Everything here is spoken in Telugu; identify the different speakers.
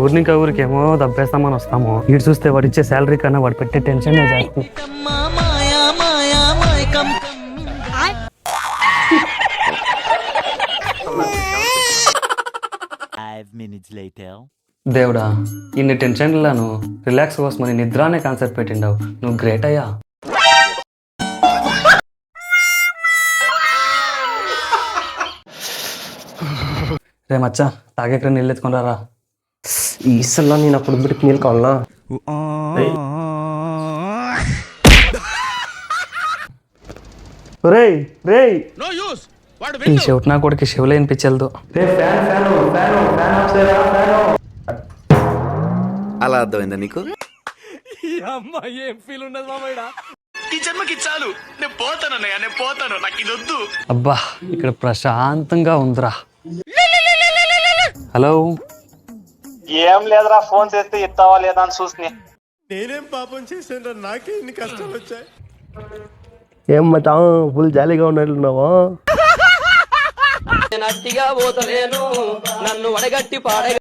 Speaker 1: ఊరినికా ఊరికేమో దబ్బేస్తామని వస్తాము, ఇటు చూస్తే వాడు ఇచ్చే శాలరీ కన్నా వాడు పెట్టే టెన్షన్ జాస్తి. దేవుడా, ఇన్ని టెన్షన్లను రిలాక్స్ కోసమని నిద్రానే కాన్సెప్ట్ పెట్టిండావు. నువ్వు గ్రేట్ అయ్యా. రే మచ్చా, తాగేక్కడ నీళ్ళు ఎత్తుకొని రారా.
Speaker 2: ఈసల్లా నేను అప్పుడు బిడ్డకి నీళ్ళు కావాలనా? రేయ్ రేయ్,
Speaker 1: ఈ షెవట్ నా కొడుకు శివలో వినిపించలేదు.
Speaker 3: అలా అర్థమైందా నీకు?
Speaker 1: అబ్బా, ఇక్కడ ప్రశాంతంగా ఉందిరా. హలో,
Speaker 4: ఏం లేదురా, ఫోన్ చేస్తే ఇస్తావా లేదా అని చూసి.
Speaker 5: నేనేం పాపం చేశాను, నాకే ఇన్ని కష్టాలు వచ్చాయి.
Speaker 2: ఏం మచ్చా ఫుల్ జాలీగా ఉన్నట్లున్నావా?
Speaker 6: నట్టిగా పోతలేను, నన్ను వడగట్టి పాడే